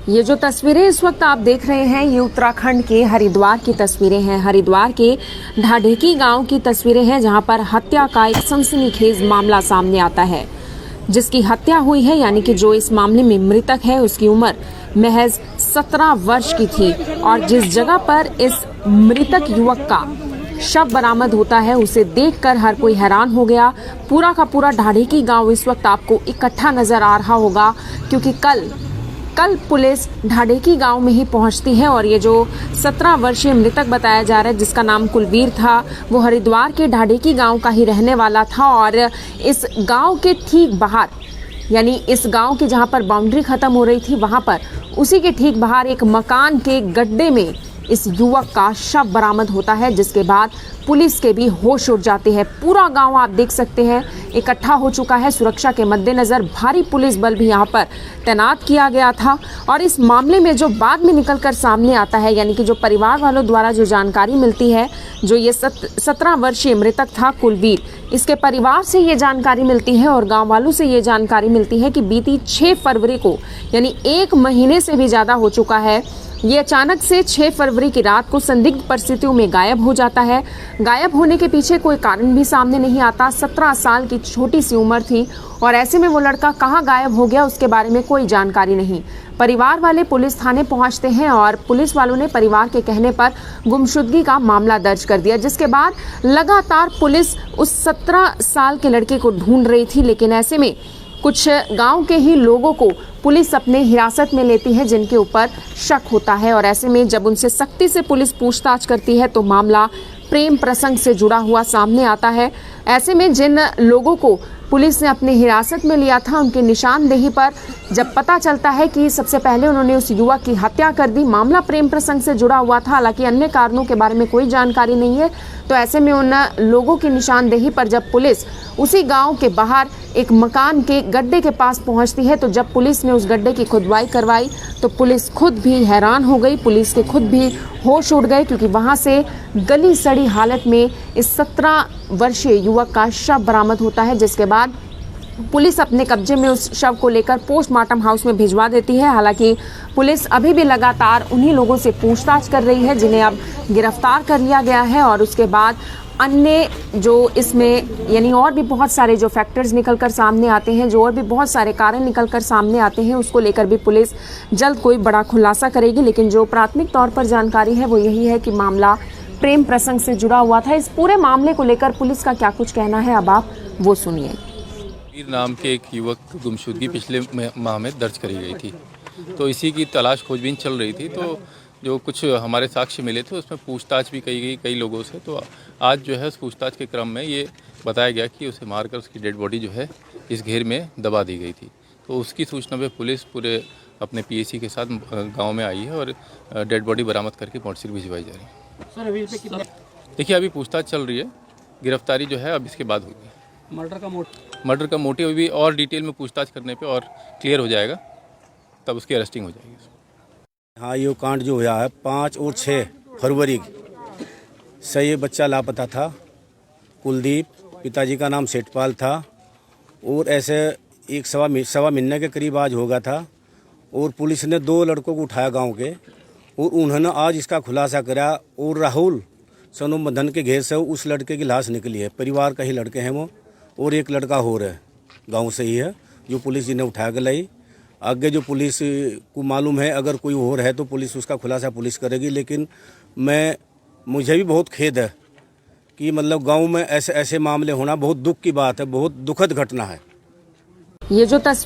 ये जो तस्वीरें इस वक्त आप देख रहे हैं ये उत्तराखंड के हरिद्वार की तस्वीरें हैं। हरिद्वार के ढाढेकी गांव की तस्वीरें हैं जहां पर हत्या का एक सनसनीखेज मामला सामने आता है। जिसकी हत्या हुई है यानी कि जो इस मामले में मृतक है उसकी उम्र महज 17 वर्ष की थी और जिस जगह पर इस मृतक युवक का शव बरामद होता है उसे देखकर हर कोई हैरान हो गया। पूरा का पूरा ढाढेकी गांव इस वक्त आपको इकट्ठा नजर आ रहा होगा क्योंकि कल पुलिस ढाढेकी गांव में ही पहुंचती है और ये जो 17 वर्षीय मृतक बताया जा रहा है जिसका नाम कुलवीर था वो हरिद्वार के ढाढेकी गांव का ही रहने वाला था और इस गांव के ठीक बाहर यानी इस गांव की जहां पर बाउंड्री खत्म हो रही थी वहां पर उसी के ठीक बाहर एक मकान के गड्ढे में इस युवक का शव बरामद होता है जिसके बाद पुलिस के भी होश उड़ जाते हैं। पूरा गांव आप देख सकते हैं इकट्ठा हो चुका है। सुरक्षा के मद्देनजर भारी पुलिस बल भी यहां पर तैनात किया गया था और इस मामले में जो बाद में निकलकर सामने आता है यानी कि जो परिवार वालों द्वारा जो जानकारी मिलती है, जो ये 17 वर्षीय मृतक था कुलवीर, इसके परिवार से ये जानकारी मिलती है और गाँव वालों से ये जानकारी मिलती है कि बीती 6 फरवरी को यानी 1 महीने से भी ज्यादा हो चुका है, ये अचानक से 6 फरवरी की रात को संदिग्ध परिस्थितियों में गायब हो जाता है। गायब होने के पीछे कोई कारण भी सामने नहीं आता। 17 साल की छोटी सी उम्र थी और ऐसे में वो लड़का कहाँ गायब हो गया उसके बारे में कोई जानकारी नहीं। परिवार वाले पुलिस थाने पहुंचते हैं और पुलिस वालों ने परिवार के कहने पर गुमशुदगी का मामला दर्ज कर दिया जिसके बाद लगातार पुलिस उस 17 साल के लड़के को ढूंढ रही थी। लेकिन ऐसे में कुछ गांव के ही लोगों को पुलिस अपने हिरासत में लेती है जिनके ऊपर शक होता है और ऐसे में जब उनसे सख्ती से पुलिस पूछताछ करती है तो मामला प्रेम प्रसंग से जुड़ा हुआ सामने आता है। ऐसे में जिन लोगों को पुलिस ने अपने हिरासत में लिया था उनकी निशानदेही पर जब पता चलता है कि सबसे पहले उन्होंने उस युवक की हत्या कर दी, मामला प्रेम प्रसंग से जुड़ा हुआ था, हालांकि अन्य कारणों के बारे में कोई जानकारी नहीं है, तो ऐसे में उन लोगों की निशानदेही पर जब पुलिस उसी गांव के बाहर एक मकान के गड्ढे के पास पहुंचती है तो जब पुलिस ने उस गड्ढे की खुदवाई करवाई तो पुलिस खुद भी हैरान हो गई, पुलिस के खुद भी होश उड़ गए क्योंकि वहां से गली सड़ी हालत में इस 17 वर्षीय युवक का शव बरामद होता है जिसके बाद पुलिस अपने कब्जे में उस शव को लेकर पोस्टमार्टम हाउस में भिजवा देती है। हालांकि पुलिस अभी भी लगातार उन्हीं लोगों से पूछताछ कर रही है जिन्हें अब गिरफ्तार कर लिया गया है और उसके बाद अन्य जो इसमें यानी और भी बहुत सारे जो फैक्टर्स निकलकर सामने आते हैं, जो और भी बहुत सारे कारण निकलकर सामने आते हैं, उसको लेकर भी पुलिस जल्द कोई बड़ा खुलासा करेगी। लेकिन जो प्राथमिक तौर पर जानकारी है वो यही है कि मामला प्रेम प्रसंग से जुड़ा हुआ था। इस पूरे मामले को लेकर पुलिस का क्या कुछ कहना है अब आप वो सुनिए। नाम के एक युवक गुमशुदगी पिछले माह में दर्ज करी गई थी तो इसी की तलाश खोजबीन चल रही थी। तो जो कुछ हमारे साक्ष्य मिले थे उसमें पूछताछ भी की गई कई लोगों से। तो आज जो है उस पूछताछ के क्रम में ये बताया गया कि उसे मारकर उसकी डेड बॉडी जो है इस घेर में दबा दी गई थी। तो उसकी सूचना पे पुलिस पूरे अपने पीएसी के साथ गांव में आई है और डेड बॉडी बरामद करके मोर्चरी भिजवाई जा रही है। देखिए अभी पूछताछ चल रही है, गिरफ्तारी जो है अब इसके बाद होगी। मर्डर का मोटिव भी और डिटेल में पूछताछ करने पे और क्लियर हो जाएगा, तब उसकी अरेस्टिंग हो जाएगी। हाँ, ये कांड जो हुआ है 5 और 6 फरवरी से ये बच्चा लापता था। कुलदीप, पिताजी का नाम सेठपाल था और ऐसे एक सवा महीने के करीब आज होगा था और पुलिस ने 2 लड़कों को उठाया गांव के और उन्होंने आज इसका खुलासा करा और राहुल सोनू मदन के घेर से उस लड़के की लाश निकली है। परिवार का ही लड़के हैं वो और एक लड़का हो रहा है गांव से ही है जो पुलिस जी ने उठा के लाई। आगे जो पुलिस को मालूम है अगर कोई और है तो पुलिस उसका खुलासा पुलिस करेगी। लेकिन मुझे भी बहुत खेद है कि मतलब गांव में ऐसे मामले होना बहुत दुख की बात है, बहुत दुखद घटना है। ये जो